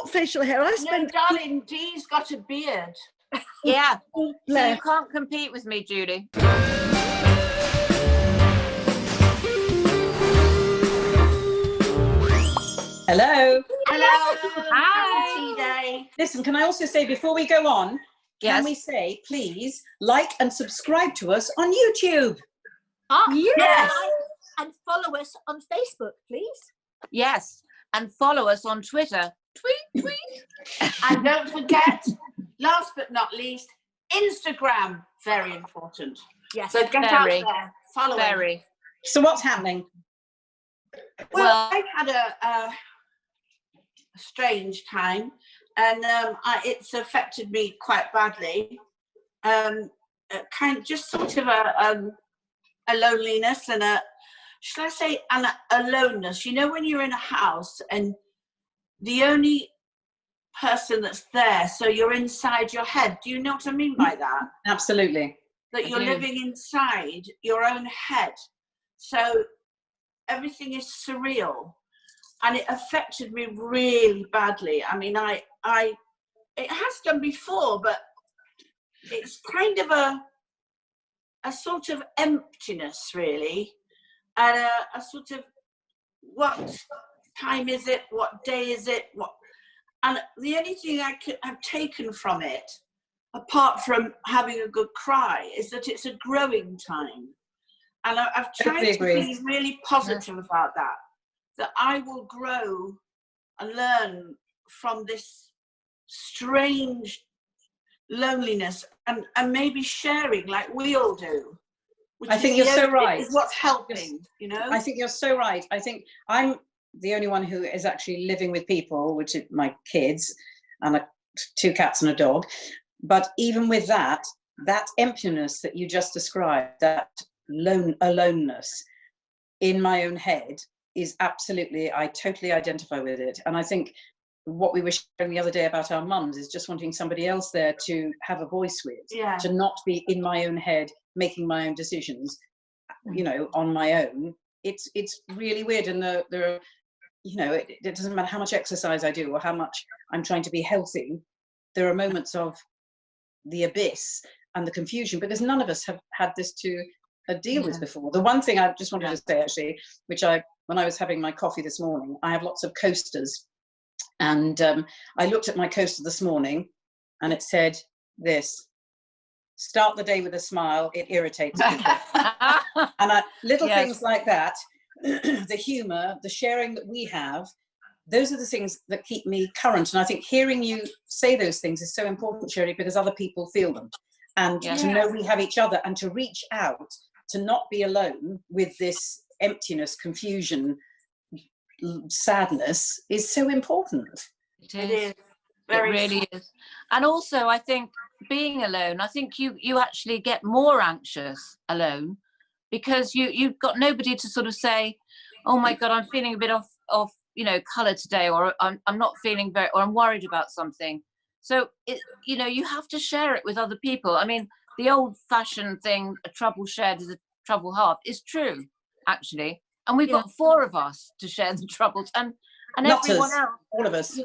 got facial hair. No, darling, Dee's got a beard. Yeah, so you can't compete with me, Julie. Hello. Hello. Hi. Tea day. Listen, can I also say before we go on, Yes. can we say, please, like and subscribe to us on YouTube? Yes. And follow us on Facebook, please. Yes, and follow us on Twitter. Tweet. And don't forget, last but not least, Instagram. Very important. Yes. So get out there. Follow it. Very. So what's happening? Well, I've had a strange time, and it's affected me quite badly. Kind of just sort of a loneliness and should I say, a aloneness. You know, when you're in a house and the only person that's there, so you're inside your head. Do you know what I mean by that? Absolutely. That you're living inside your own head. So everything is surreal, and it affected me really badly. I mean, it has done before, but it's kind of a sort of emptiness, really, and a sort of, what time is it? What day is it? And the only thing I've taken from it, apart from having a good cry, is that it's a growing time. And I've tried to be really positive about that I will grow and learn from this strange loneliness and maybe sharing like we all do. I think you're so right. Is what's helping, you know? I think you're so right. I think I'm the only one who is actually living with people, which is my kids and 2 cats and a dog. But even with that emptiness that you just described, that aloneness in my own head is absolutely, I totally identify with it. And I think what we were sharing the other day about our mums is just wanting somebody else there to have a voice with, to not be in my own head making my own decisions, you know, on my own. It's really weird. And there are, you know, it doesn't matter how much exercise I do or how much I'm trying to be healthy, there are moments of the abyss and the confusion, because none of us have had this to deal with before. The one thing I just wanted to say, actually, which when I was having my coffee this morning, I have lots of coasters, and I looked at my coaster this morning and it said this: start the day with a smile, it irritates people. And little things like that, the humour, the sharing that we have, those are the things that keep me current. And I think hearing you say those things is so important, Sherrie, because other people feel them. And to know we have each other, and to reach out, to not be alone with this emptiness, confusion, sadness is so important. It is. It really is. And also, I think being alone, I think you actually get more anxious alone, because you've got nobody to sort of say, oh my God, I'm feeling a bit off, you know, colour today, or I'm not feeling very, or I'm worried about something. So, you know, you have to share it with other people. I mean, the old-fashioned thing, a trouble shared is a trouble halved, is true, actually. And we've got 4 of us to share the troubles, and not everyone us, else. all of us.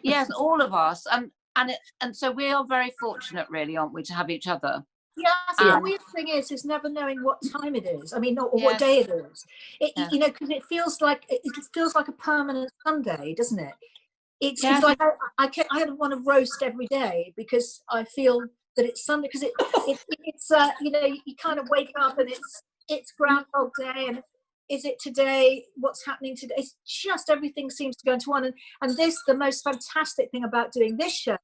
Yes, all of us. And so we are very fortunate, really, aren't we, to have each other. Yeah, I think the weird thing is never knowing what time it is. I mean, or what day it is. You know, because it feels like a permanent Sunday, doesn't it? It's like I don't want to roast every day because I feel that it's Sunday, because it's you know, you kind of wake up and it's Groundhog Day, and is it today? What's happening today? It's just everything seems to go into one. And the most fantastic thing about doing this show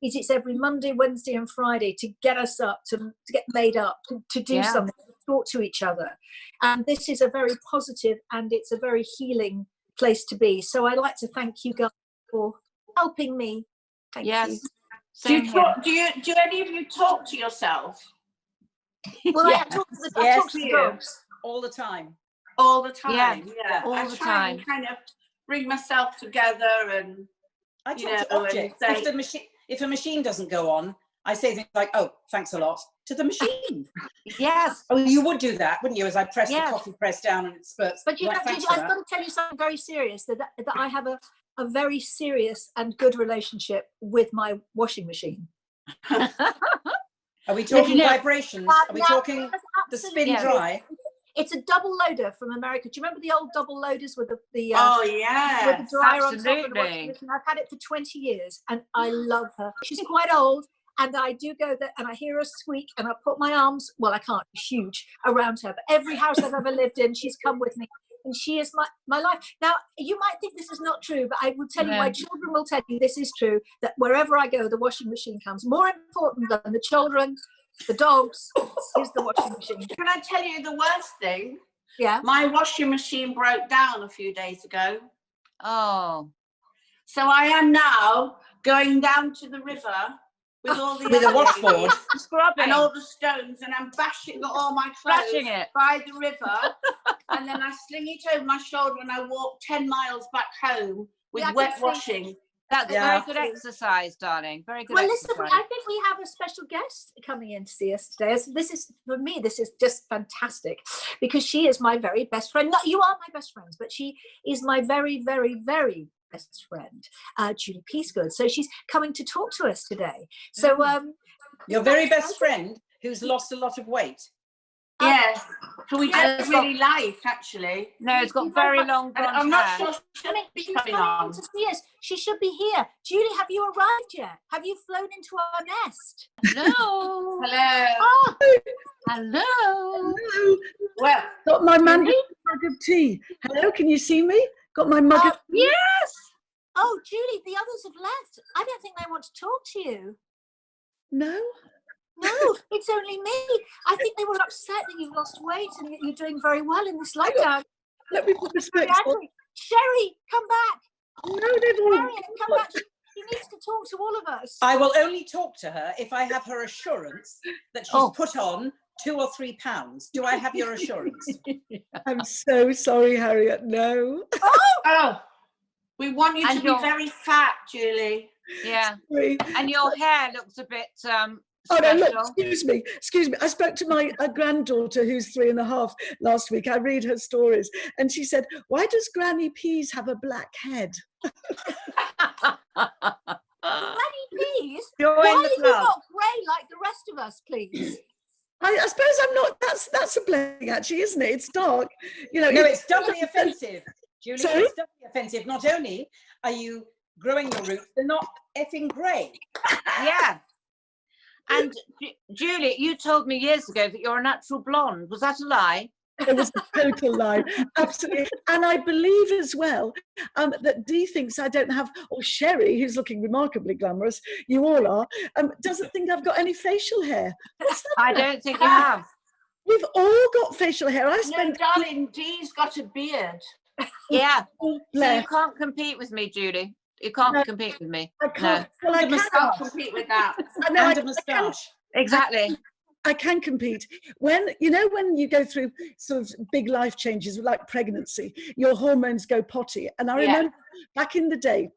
is it's every Monday, Wednesday and Friday to get us up, to get made up, to do something, to talk to each other. And this is a very positive and it's a very healing place to be. So I'd like to thank you guys for helping me. Thank you. Do any of you talk to yourself? Well, I talk to the dogs all the time. All the time. Yeah. All the time. I kind of bring myself together, and I talk to objects. If a machine doesn't go on, I say things like, "Oh, thanks a lot," to the machine. Yes. Oh, you would do that, wouldn't you? As I press the coffee press down and it spurts. But I've got to tell you something very serious. That I have a very serious and good relationship with my washing machine. Are we talking vibrations? Are we talking the spin dry? It's a double loader from America. Do you remember the old double loaders with the oh yeah, with the dryer on top of the washing machine? I've had it for 20 years and I love her. She's quite old, and I do go there and I hear her squeak and I put my arms, well, I can't, she's huge, around her, but every house I've ever lived in, she's come with me. And she is my life. Now, you might think this is not true, but I will tell you, my children will tell you this is true, that wherever I go, the washing machine comes. More important than the children, the dogs, is the washing machine. Can I tell you the worst thing? Yeah. My washing machine broke down a few days ago. Oh. So I am now going down to the river with all the with a washboard, scrubbing, and all the stones, and I'm bashing all my clothes by the river, and then I sling it over my shoulder and I walk 10 miles back home with wet washing. That's very good exercise, darling. Very good. Well, listen, I think we have a special guest coming in to see us today. This is, for me, this is just fantastic, because she is my very best friend. Not, you are my best friends, but she is my very, very, very best friend, Julie Peagood. So she's coming to talk to us today. So your very best friend who's lost a lot of weight. Yes, who we don't really like, actually. No, it's got very long blonde hair. I'm not sure she's coming on to see us. She should be here. Julie, have you arrived yet? Have you flown into our nest? Hello. Hello. Oh. Hello. Hello. Well, got my mug of tea. Hello, can you see me? Got my mug of tea. Yes. Oh, Julie, the others have left. I don't think they want to talk to you. No? No, it's only me. I think they were upset that you've lost weight and you're doing very well in this lockdown. Let me put the specs on. Sherrie, come back. No, they've all Harriet, come back. She needs to talk to all of us. I will only talk to her if I have her assurance that she's put on 2 or 3 pounds. Do I have your assurance? I'm so sorry, Harriet. No. Oh, we want you to be very fat, Julie. Yeah. Sorry. And your hair looks a bit Oh no, look, excuse me. I spoke to my granddaughter who's 3.5 last week. I read her stories and she said, why does Granny Peas have a black head? Granny Peas? Why are you not grey like the rest of us, please? I suppose I'm not. That's a blessing, actually, isn't it? It's dark. You know. No, it's doubly offensive, Julie. Sorry? It's doubly offensive. Not only are you growing your roots, they're not effing grey. Yeah. And Julie, you told me years ago that you're a natural blonde. Was that a lie? It was a total lie, absolutely. And I believe as well that Dee thinks I don't have, or Sherrie, who's looking remarkably glamorous, you all are, doesn't think I've got any facial hair. I don't think you have. We've all got facial hair. I spent. No, darling, Dee's got a beard. Yeah. So you can't compete with me, Julie. You can't compete with me. I can't. No. Well, I can't compete with that. And a moustache. Exactly. I can compete. When you go through sort of big life changes like pregnancy, your hormones go potty. And I remember back in the day,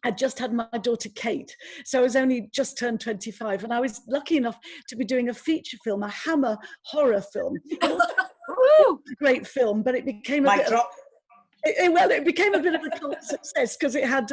I'd just had my daughter Kate, so I was only just turned 25, and I was lucky enough to be doing a feature film, a Hammer horror film. It was a great film, but it became it became a bit of a cult success because it had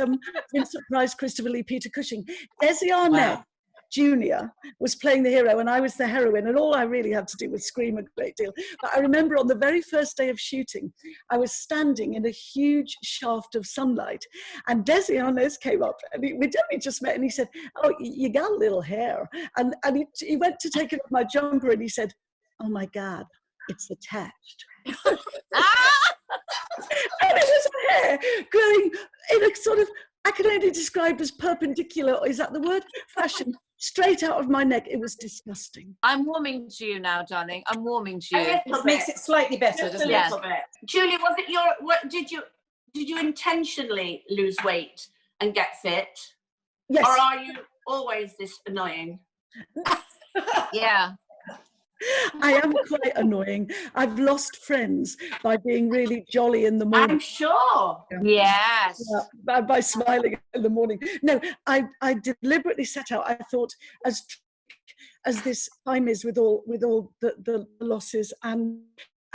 Vincent Price, Christopher Lee, Peter Cushing. Desi Arnett Jr. was playing the hero and I was the heroine, and all I really had to do was scream a great deal. But I remember on the very first day of shooting, I was standing in a huge shaft of sunlight, and Desi Arnett came up, and we'd only just met, and he said, "Oh, you got a little hair," and he went to take off my jumper, and he said, "Oh my God, it's attached." And it was hair growing in a sort of, I can only describe as perpendicular, is that the word? Fashion, straight out of my neck. It was disgusting. I'm warming to you now, darling. I'm warming to you. It makes it slightly better, doesn't it? Just a little bit. Julie, was it did you intentionally lose weight and get fit? Yes. Or are you always this annoying? Yeah. I am quite annoying. I've lost friends by being really jolly in the morning. I'm sure. Yes. By smiling in the morning. No, I deliberately set out. I thought, as this time is with all the losses, and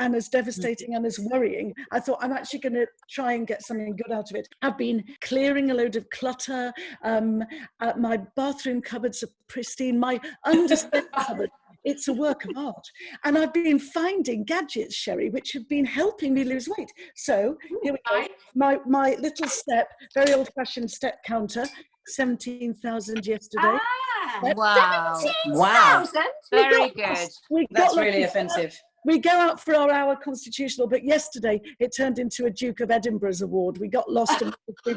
and as devastating and as worrying, I thought I'm actually going to try and get something good out of it. I've been clearing a load of clutter. My bathroom cupboards are pristine. My understanding cupboard, it's a work of art. And I've been finding gadgets, Sherrie, which have been helping me lose weight. So here we go. My little step, very old-fashioned step counter, 17,000 yesterday. Wow. 17,000? Very good. That's really offensive. We go out for our hour constitutional, but yesterday it turned into a Duke of Edinburgh's award. We got lost in the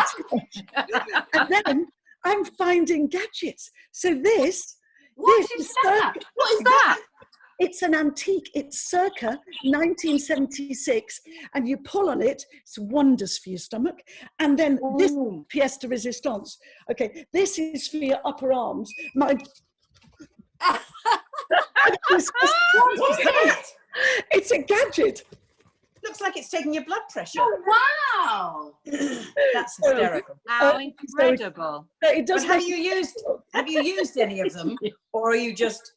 and then I'm finding gadgets. So this is that? What is that? It's an antique. It's circa 1976, and you pull on it. It's wonders for your stomach. And then this pièce de résistance. Okay, this is for your upper arms. It's a gadget. Looks like it's taking your blood pressure. Oh, wow. That's hysterical. How incredible. But it does. But have you used any of them, or are you just?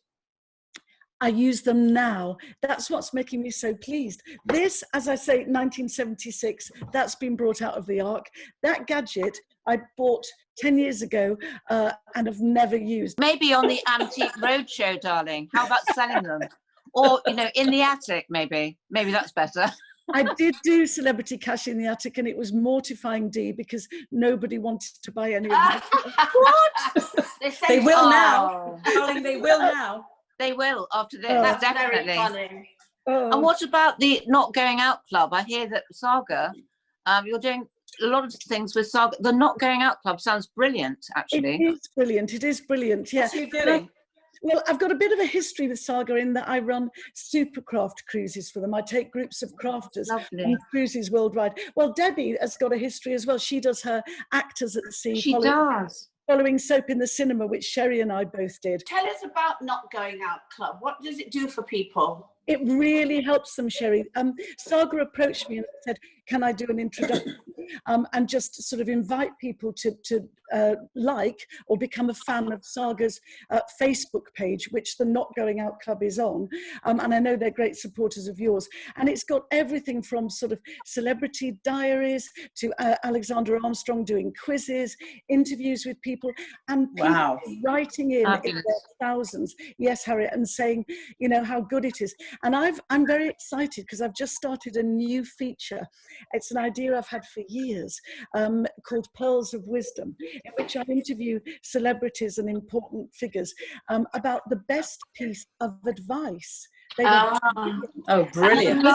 I use them now. That's what's making me so pleased. This, as I say, 1976, that's been brought out of the ark. That gadget I bought 10 years ago and have never used. Maybe on the Antique Roadshow, darling. How about selling them? Or, in the attic, maybe. Maybe that's better. I did do Celebrity Cash in the Attic, and it was mortifying, Dee, because nobody wanted to buy any of them. What? They will now. Darling, they will now. They will after this, That's definitely. very funny. And what about the Not Going Out Club? I hear that Saga, you're doing a lot of things with Saga. The Not Going Out Club sounds brilliant, actually. It is brilliant. It is brilliant. Yeah. What are you doing? Well, I've got a bit of a history with Saga in that I run supercraft cruises for them. I take groups of crafters on cruises worldwide. Well, Debbie has got a history as well. She does her Actors at Sea. She does. Following Soap in the Cinema, which Sherrie and I both did. Tell us about Not Going Out Club. What does it do for people? It really helps them, Sherrie. Saga approached me and said, can I do an introduction and just sort of invite people to like or become a fan of Saga's Facebook page, which the Not Going Out Club is on. And I know they're great supporters of yours. And it's got everything from sort of celebrity diaries to Alexander Armstrong doing quizzes, interviews with people, and people writing in their thousands. Yes, Harriet, and saying, how good it is. And I'm very excited because I've just started a new feature. It's an idea I've had for years called Pearls of Wisdom, in which I interview celebrities and important figures about the best piece of advice. Brilliant.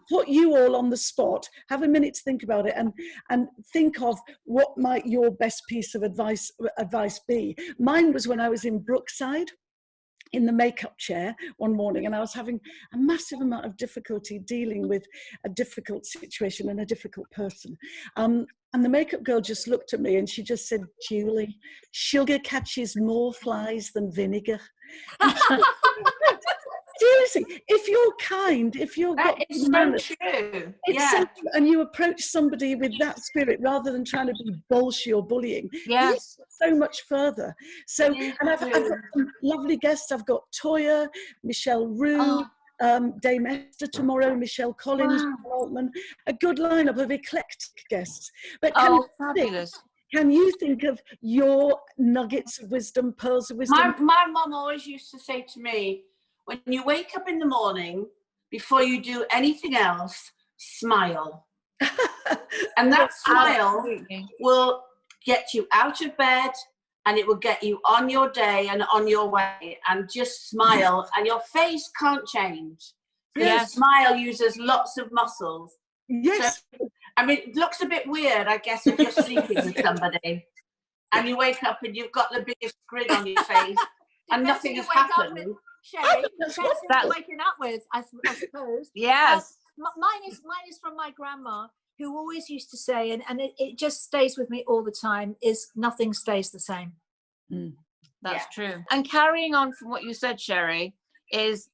Put you all on the spot, have a minute to think about it, and think of what might your best piece of advice be. Mine was when I was in Brookside in the makeup chair one morning, and I was having a massive amount of difficulty dealing with a difficult situation and a difficult person. And the makeup girl just looked at me and she just said, Julie, sugar catches more flies than vinegar. Seriously, if you're kind, if you're that is so true. So, and you approach somebody with that spirit rather than trying to be bullshit or bullying, yes, so much further. So, and I've got some lovely guests. I've got Toya, Michelle Roux, Dame Esther tomorrow, Michelle Collins, Altman, a good lineup of eclectic guests. But fabulous. Can you think of your nuggets of wisdom, pearls of wisdom? My mum always used to say to me, when you wake up in the morning, before you do anything else, smile. And that smile will get you out of bed, and it will get you on your day and on your way. And just smile, and your face can't change. Yes. Smile uses lots of muscles. Yes. So, I mean, it looks a bit weird, I guess, if you're sleeping with somebody and you wake up and you've got the biggest grin on your face and nothing has happened. Sherrie, that's waking up with, I suppose. Yes. Mine is from my grandma, who always used to say, and it just stays with me all the time, is nothing stays the same. That's true. And carrying on from what you said, Sherrie, it's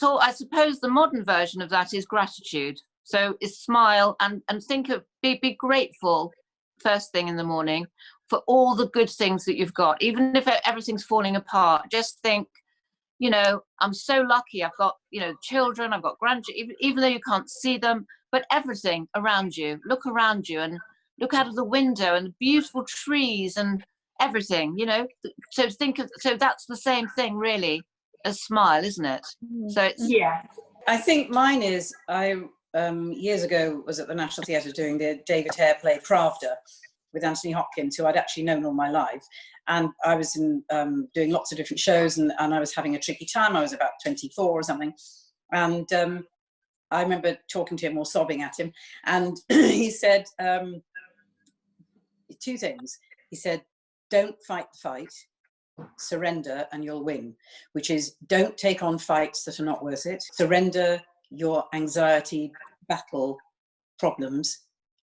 all, I suppose the modern version of that is gratitude. So is smile and think of, be grateful first thing in the morning for all the good things that you've got. Even if everything's falling apart, just think, you know, I'm so lucky. I've got, you know, children, I've got grandchildren, even though you can't see them, but everything around you. Look around you and look out of the window and the beautiful trees and everything, you know. So that's the same thing really as smile, isn't it? So it's I think mine is, I years ago was at the National Theatre doing the David Hare play Pravda with Anthony Hopkins, who I'd actually known all my life, and I was doing lots of different shows, and I was having a tricky time. I was about 24 or something, and I remember talking to him or sobbing at him, and he said two things. He said, don't fight the fight, surrender and you'll win, which is don't take on fights that are not worth it, surrender your anxiety, battle problems,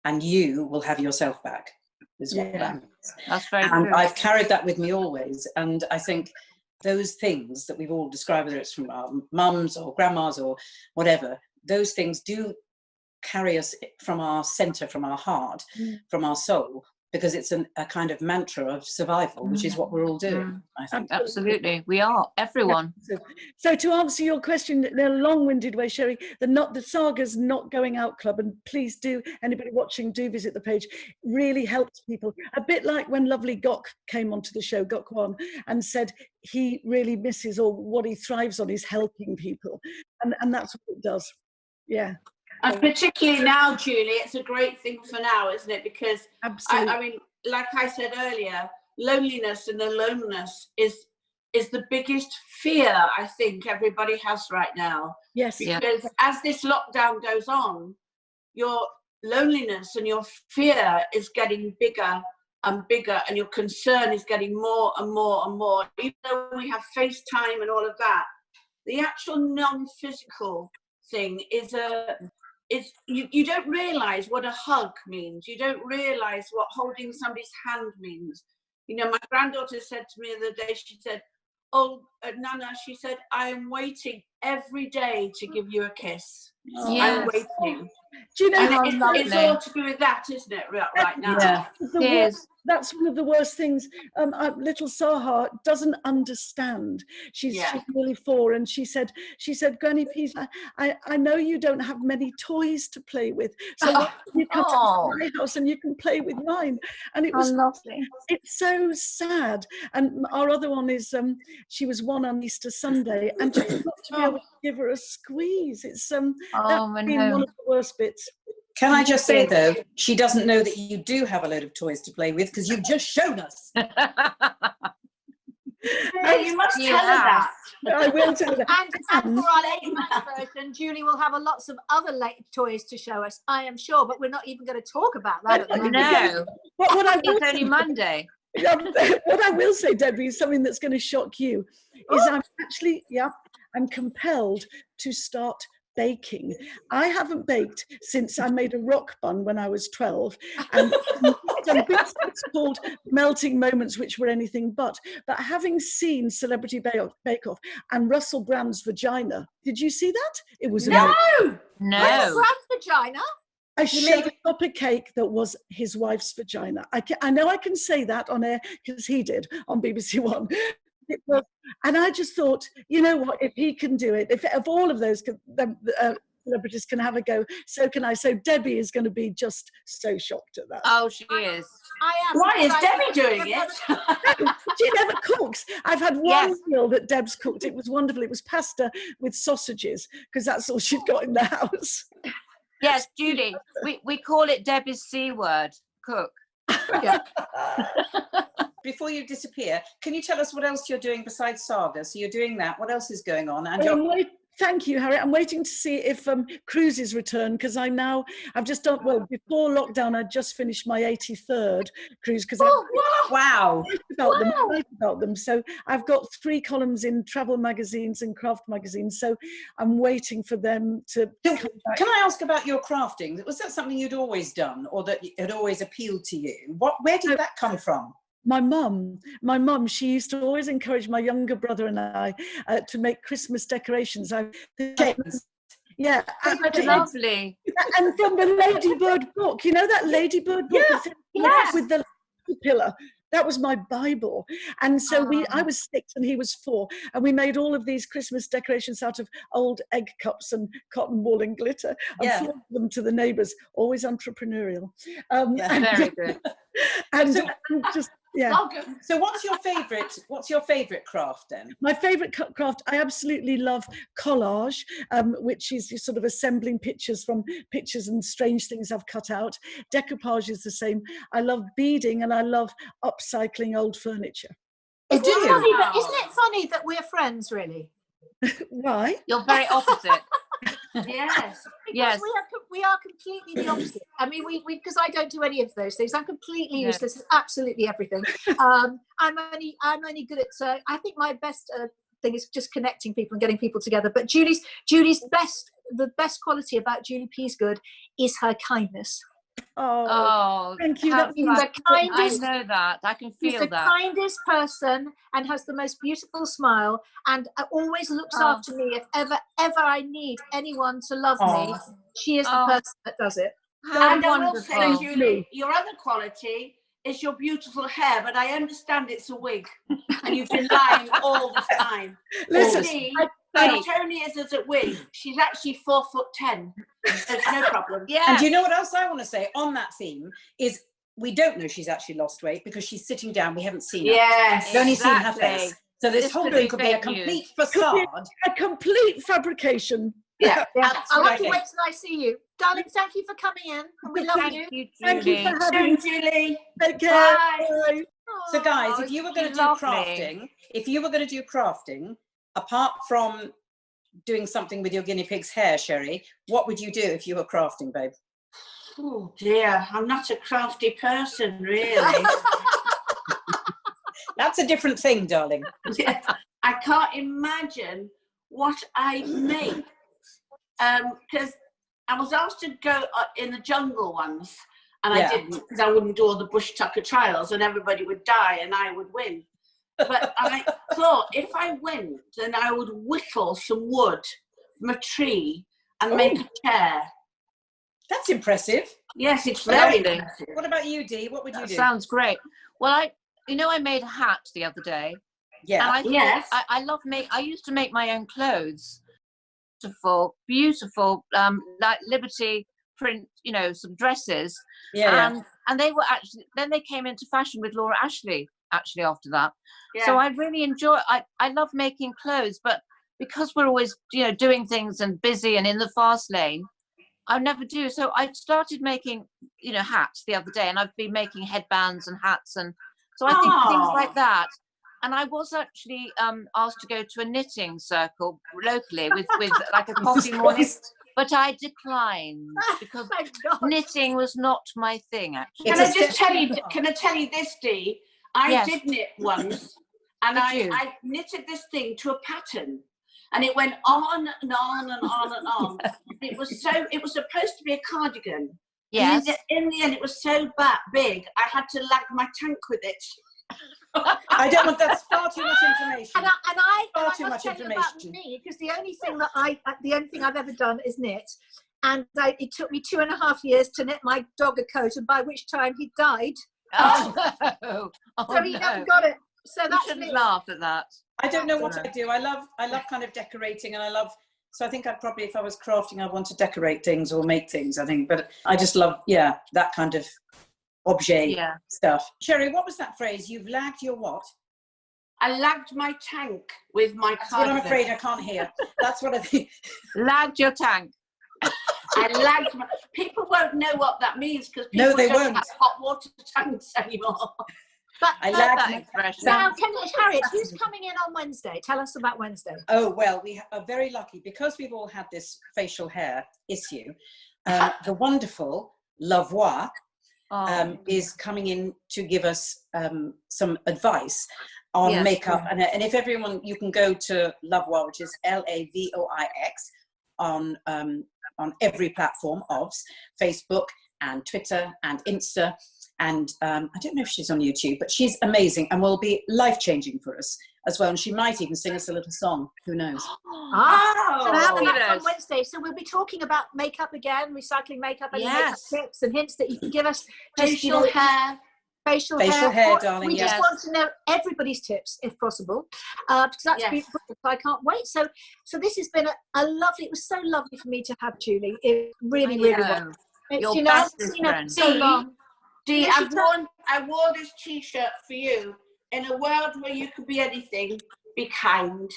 and you will have yourself back, is what that means. That's very and true. I've carried that with me always, and I think those things that we've all described, whether it's from our mums or grandmas or whatever, those things do carry us from our centre, from our heart, from our soul, because it's a kind of mantra of survival, which is what we're all doing, I think. Absolutely, we are, everyone. So to answer your question in a long-winded way, Sherrie, the Saga's Not Going Out Club, and please do, anybody watching, do visit the page, really helps people. A bit like when lovely Gok came onto the show, Gok Wan, and said he really misses, or what he thrives on is helping people. And that's what it does. Yeah. And particularly now, Julie, it's a great thing for now, isn't it? Because I mean, like I said earlier, loneliness and aloneness is the biggest fear I think everybody has right now. Yes. Because as this lockdown goes on, your loneliness and your fear is getting bigger and bigger, and your concern is getting more and more and more. Even though we have FaceTime and all of that, the actual non-physical thing is you don't realise what a hug means. You don't realise what holding somebody's hand means. You know, my granddaughter said to me the other day, she said, oh, Nana, she said, I am waiting every day to give you a kiss. I'm waiting. Do you know how it's all to do with that, isn't it, right now? Yeah. That's one of the worst things. Little Saha doesn't understand. She's nearly 4, and she said, Granny Peas, I know you don't have many toys to play with, so you come to my house and you can play with mine. And it was lovely. It's so sad. And our other one is she was 1 on Easter Sunday, and just not to be able to give her a squeeze. It's that's been one of the worst bits. Can I just say, though, she doesn't know that you do have a load of toys to play with, because you've just shown us. You must tell her that. I will tell her that. And for our late version, Julie will have lots of other late toys to show us, I am sure, but we're not even going to talk about that at the moment. No, it's only Monday. What I will say, Debbie, is something that's going to shock you, is I'm compelled to start baking. I haven't baked since I made a rock bun when I was 12, and done bits called melting moments, which were anything but. But having seen Celebrity Bake Off and Russell Brand's vagina, did you see that? It was amazing. No. Russell Brand's vagina? I showed up a cake that was his wife's vagina. I know I can say that on air because he did on BBC One. It was, and I just thought, you know what, if he can do it, if all of those celebrities can have a go, so can I. So Debbie is going to be just so shocked at that. Oh, she is. I am. Why is Debbie doing it? She never cooks. I've had one meal that Deb's cooked. It was wonderful. It was pasta with sausages, because that's all she'd got in the house. Yes, Julie, we call it Debbie's C word, cook. Yeah. Before you disappear, can you tell us what else you're doing besides Saga? So you're doing that. What else is going on? And thank you, Harriet. I'm waiting to see if cruises return, because I've just done, well, before lockdown, I just finished my 83rd cruise, because wow. I write about them. So I've got 3 columns in travel magazines and craft magazines. So I'm waiting for them to come back. Can I ask about your crafting? Was that something you'd always done, or that had always appealed to you? Where did that come from? My mum, she used to always encourage my younger brother and I to make Christmas decorations. Yeah, lovely. And from the Ladybird book, you know that Ladybird book with the pillar. that was my Bible. And so I was 6 and he was 4, and we made all of these Christmas decorations out of old egg cups and cotton wool and glitter, and flaunted them to the neighbours. Always entrepreneurial. Very good. And just. Yeah. So what's your favorite craft then? My favorite craft, I absolutely love collage, which is sort of assembling pictures from pictures and strange things I've cut out. Decoupage is the same. I love beading, and I love upcycling old furniture. Isn't it funny that we're friends, really? Why? You're very opposite. Yes. Yes. We are completely the opposite. I mean, we because I don't do any of those things. I'm completely useless at absolutely everything. I'm only good at. I think my best thing is just connecting people and getting people together. But Julie's the best quality about Julie Peagood is her kindness. Oh, thank you. She's the kindest. I know that. I can feel that. She's the kindest person and has the most beautiful smile, and always looks after me if ever I need anyone to love me. She is the person that does it. And I will say, Julie, your other quality is your beautiful hair, but I understand it's a wig, and you've been lying all the time. Listen, Tony is as a wig. She's actually 4'10". There's no problem. Yeah. And do you know what else I want to say on that theme is we don't know she's actually lost weight because she's sitting down. We haven't seen her. Yes, we've only seen her face. So this whole thing could be a complete facade. A complete fabrication. Yeah. I'll have to wait till I see you. Darling, thank you for coming in. And we love you. Thank you for having me, Julie. Take care. Bye. So guys, if you were going to do crafting, apart from doing something with your guinea pig's hair, Sherrie, what would you do if you were crafting, babe? Oh dear, I'm not a crafty person, really. That's a different thing, darling. Yeah, I can't imagine what I'd make. Because I was asked to go in the jungle once, and I didn't, because I wouldn't do all the bush tucker trials, and everybody would die and I would win. But I thought if I went, then I would whittle some wood from a tree and make a chair. That's impressive. Yes, it's very impressive. What about you, Dee? What would you do? Sounds great. Well, I made a hat the other day. Yeah. And I love I used to make my own clothes. Beautiful, like Liberty print, some dresses. Yeah. And they were then they came into fashion with Laura Ashley. Actually, after that, so I really enjoy. I love making clothes, but because we're always doing things and busy and in the fast lane, I never do. So I started making hats the other day, and I've been making headbands and hats, and so I think things like that. And I was actually asked to go to a knitting circle locally with like a coffee morning, but I declined because knitting was not my thing. Actually, Can I tell you this, Dee? I did knit once, and I knitted this thing to a pattern, and it went on and on and on and on. It was supposed to be a cardigan. Yes. In the end, it was so big, I had to lag my tank with it. I don't want, that's far too much information. And I too much information. About me, because the only thing I've ever done is knit, and it took me 2.5 years to knit my dog a coat, and by which time he died. So he never got it. So that's me. Laugh at that. I don't know what I do. I love kind of decorating, and so I think I'd probably, if I was crafting, I'd want to decorate things or make things, I think. But I just love, that kind of objet stuff. Sherrie, what was that phrase? You've lagged your what? I lagged my tank with my cardigan. That's what I'm afraid I can't hear. That's what I think. Lagged your tank. I lagged my... People won't know what that means because people don't have hot water tanks anymore. But I lagged that expression. Now, Harriet, who's coming in on Wednesday? Tell us about Wednesday. Oh, well, we are very lucky because we've all had this facial hair issue. The wonderful Lavoie is coming in to give us some advice on makeup. And if everyone, you can go to Lavoie, which is Lavoix, on every platform of Facebook and Twitter and Insta. And I don't know if she's on YouTube, but she's amazing and will be life-changing for us as well. And she might even sing us a little song. Who knows? So that's on Wednesday. So we'll be talking about makeup again, recycling makeup, and makeup tips and hints that you can give us. Facial hair. Facial hair, darling. We just want to know everybody's tips, if possible, because that's been brilliant. I can't wait. So this has been a lovely. It was so lovely for me to have Julie. It really was. Your I haven't seen her for so long. Dee, I wore this T-shirt for you. In a world where you could be anything, be kind.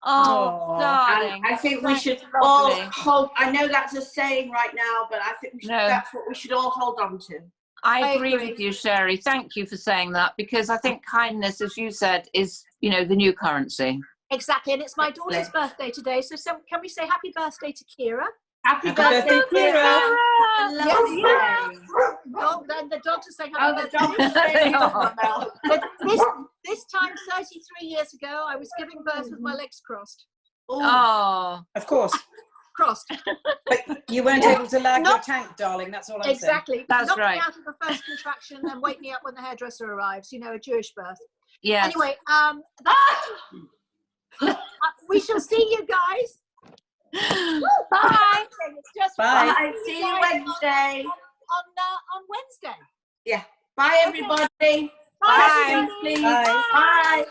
Oh, darling. And I think we should all hold. I know that's a saying right now, but I think that's what we should all hold on to. I agree with you, Sherrie. Thank you for saying that, because I think kindness, as you said, is, you know, the new currency. Exactly, and it's my daughter's birthday today, so can we say happy birthday to Kira? Happy birthday, Kira! Yes. And the dogs are saying happy birthday. But this time, 33 years ago, I was giving birth with my legs crossed. Oh, of course. Crossed. But you weren't able to lag your tank, darling. That's all I'm saying. Exactly. That's Knock right. me out of the first contraction and wake me up when the hairdresser arrives. You know, a Jewish birth. Yeah. Anyway, we shall see you guys. Bye. It's just bye. See you Wednesday. On Wednesday. Yeah. Bye, everybody. Bye. Bye. Bye.